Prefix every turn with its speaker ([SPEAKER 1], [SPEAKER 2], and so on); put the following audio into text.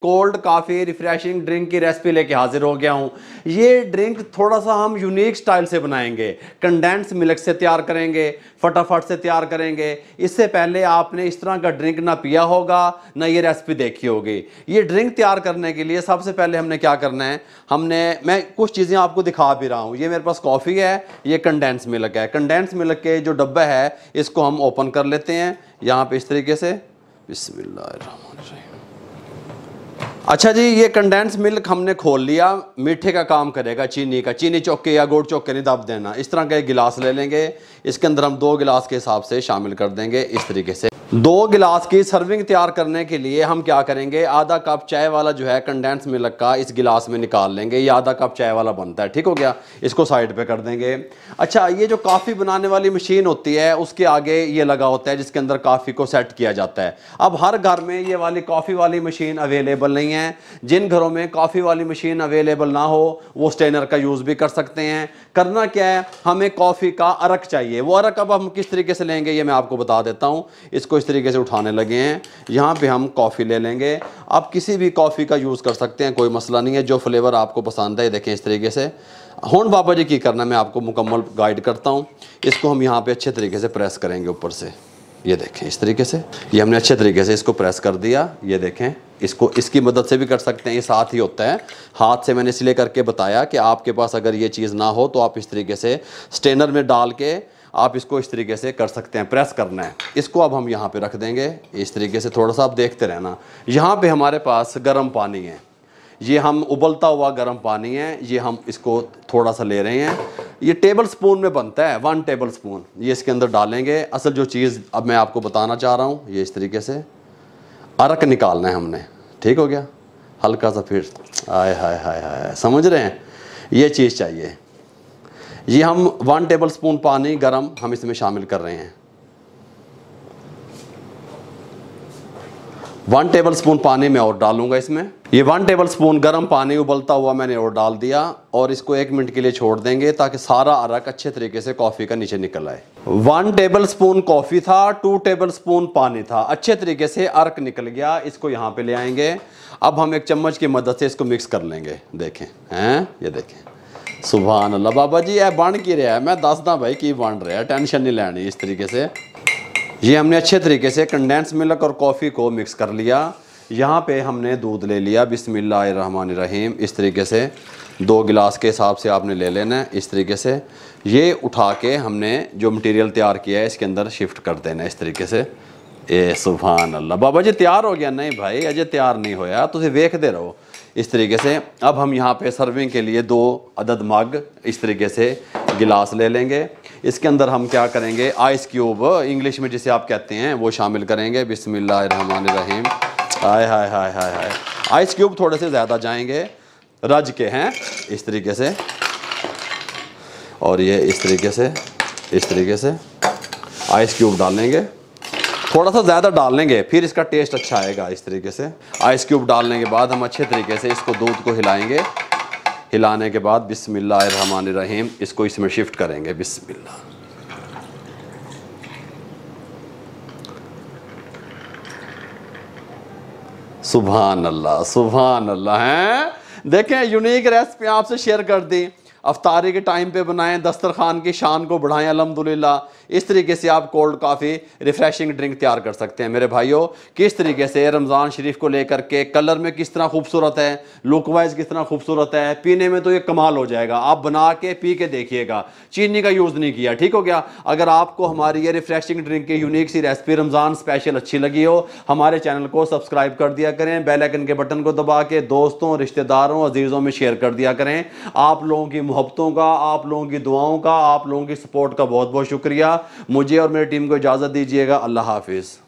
[SPEAKER 1] Cold coffee refreshing drink की recipe लेके हाजिर हो गया हूँ। ये ड्रिंक थोड़ा सा हम यूनिक स्टाइल से बनाएंगे, कंडेंस मिल्क से तैयार करेंगे, फटाफट से तैयार करेंगे। इससे पहले आपने इस तरह का ड्रिंक ना पिया होगा ना ये रेसिपी देखी होगी। ये ड्रिंक तैयार करने के लिए सबसे पहले हमने क्या करना है, मैं कुछ चीज़ें आपको दिखा भी रहा हूँ। ये मेरे पास कॉफ़ी है, ये कंडेंस मिल्क है। कंडेंस मिल्क के जो डब्बा है इसको हम ओपन कर लेते हैं यहाँ पे इस तरीके से। बिस्मिल्लाहिर्रहमानिर्रहीम। अच्छा जी, ये कंडेंस मिल्क हमने खोल लिया। मीठे का काम करेगा चीनी का, चीनी चौके या गुड़ चौके नहीं दब देना। इस तरह का एक गिलास ले लेंगे, इसके अंदर हम 2 गिलास के हिसाब से शामिल कर देंगे इस तरीके से। 2 गिलास की सर्विंग तैयार करने के लिए हम क्या करेंगे, आधा कप चाय वाला जो है कंडेंस मिल्क का इस गिलास में निकाल लेंगे। ये आधा कप चाय वाला बनता है, ठीक हो गया। इसको साइड पे कर देंगे। अच्छा, ये जो कॉफ़ी बनाने वाली मशीन होती है उसके आगे ये लगा होता है जिसके अंदर कॉफ़ी को सेट किया जाता है। अब हर घर में ये वाली कॉफ़ी वाली मशीन अवेलेबल नहीं है। जिन घरों में कॉफ़ी वाली मशीन अवेलेबल ना हो वो स्टेनर का यूज़ भी कर सकते हैं। करना क्या है, हमें कॉफ़ी का अरक चाहिए। वो अरक अब हम किस तरीके से लेंगे ये मैं आपको बता देता हूँ। इसको इस तरीके से उठाने लगे हैं, यहाँ पे हम कॉफ़ी ले लेंगे। आप किसी भी कॉफ़ी का यूज़ कर सकते हैं, कोई मसला नहीं है, जो फ्लेवर आपको पसंद है। देखें इस तरीके से। हुन बाबा जी की करना मैं आपको मुकम्मल गाइड करता हूँ। इसको हम यहाँ पे अच्छे तरीके से प्रेस करेंगे ऊपर से। ये देखें इस तरीके से, ये हमने अच्छे तरीके से इसको प्रेस कर दिया। ये देखें, इसको इसकी मदद से भी कर सकते हैं, ये साथ ही होता है। हाथ से मैंने इसलिए करके बताया कि आपके पास अगर ये चीज़ ना हो तो आप इस तरीके से स्टेनर में डाल के आप इसको इस तरीके से कर सकते हैं, प्रेस करना है। इसको अब हम यहाँ पे रख देंगे इस तरीके से। थोड़ा सा आप देखते रहना। यहाँ पे हमारे पास गर्म पानी है, ये हम उबलता हुआ गर्म पानी है, ये हम इसको थोड़ा सा ले रहे हैं। ये टेबल स्पून में बनता है, 1 टेबल स्पून ये इसके अंदर डालेंगे। असल जो चीज़ अब मैं आपको बताना चाह रहा हूँ, ये इस तरीके से अरक निकालना है हमने, ठीक हो गया। हल्का सा फिर आय हाय हाय हाय, समझ रहे हैं, ये चीज़ चाहिए। ये हम 1 टेबल स्पून पानी गरम हम इसमें शामिल कर रहे हैं। 1 टेबल स्पून पानी मैं और डालूंगा इसमें। ये 1 टेबल स्पून गर्म पानी उबलता हुआ मैंने और डाल दिया और इसको 1 मिनट के लिए छोड़ देंगे ताकि सारा अरक अच्छे तरीके से कॉफ़ी का नीचे निकल आए। 1 टेबल स्पून कॉफ़ी था, 2 टेबल स्पून पानी था, अच्छे तरीके से अरक निकल गया। इसको यहाँ पे ले आएंगे। अब हम एक चम्मच की मदद से इसको मिक्स कर लेंगे। देखें हैं, ये देखें, सुभान अल्लाह। बाबा जी यह बन की रहा है, मैं दसदा भाई की बन रहा है, टेंशन नहीं लेनी। इस तरीके से ये हमने अच्छे तरीके से कंडेंस मिल्क और कॉफ़ी को मिक्स कर लिया। यहाँ पे हमने दूध ले लिया, बिस्मिल्लाहिर्रहमानिर्रहीम। इस तरीके से 2 गिलास के हिसाब से आपने ले लेना है इस तरीके से। ये उठा के हमने जो मटेरियल तैयार किया है इसके अंदर शिफ्ट कर देना है इस तरीके से। ए सुभान अल्लाह। बाबा जी तैयार हो गया? नहीं भाई अजय तैयार नहीं होया, तुझे वेखते रहो इस तरीके से। अब हम यहाँ पे सर्विंग के लिए 2 अदद मग इस तरीके से गिलास ले लेंगे। इसके अंदर हम क्या करेंगे, आइस क्यूब इंग्लिश में जिसे आप कहते हैं वो शामिल करेंगे। बिस्मिल्लाहिर्रहमानिर्रहीम। हाय हाय हाय हाय हाय। आइस क्यूब थोड़े से ज़्यादा जाएंगे, रज के हैं इस तरीके से। और ये इस तरीके से आइस क्यूब डालेंगे। थोड़ा सा ज़्यादा डाल लेंगे फिर इसका टेस्ट अच्छा आएगा इस तरीके से। आइस क्यूब डालने के बाद हम अच्छे तरीके से इसको दूध को हिलाएंगे। हिलाने के बाद बिस्मिल्लाहिर्रहमानिर्रहीम इसको इसमें शिफ्ट करेंगे। बिस्मिल्लाह। सुभान अल्लाह, सुभान अल्लाह। हैं देखें, यूनिक रेसिपी आपसे शेयर कर दी। अफ्तारी के टाइम पे बनाएं, दस्तरखान की शान को बढ़ाएं अल्हम्दुलिल्लाह। इस तरीके से आप कोल्ड कॉफ़ी रिफ़्रेशिंग ड्रिंक तैयार कर सकते हैं। मेरे भाइयों, किस तरीके से रमज़ान शरीफ को लेकर के कलर में किस तरह खूबसूरत है, लुक वाइज किस तरह खूबसूरत है, पीने में तो ये कमाल हो जाएगा। आप बना के पी के देखिएगा, चीनी का यूज़ नहीं किया, ठीक हो गया। अगर आपको हमारी ये रिफ़्रेशिंग ड्रिंक की यूनिक सी रेसिपी रमज़ान स्पेशल अच्छी लगी हो, हमारे चैनल को सब्सक्राइब कर दिया करें, बेल आइकन के बटन को दबा के दोस्तों, रिश्तेदारों, अजीज़ों में शेयर कर दिया करें। आप लोगों की मोहब्बतों का, आप लोगों की दुआओं का, आप लोगों की सपोर्ट का बहुत बहुत शुक्रिया। मुझे और मेरी टीम को इजाज़त दीजिएगा। अल्लाह हाफिज़।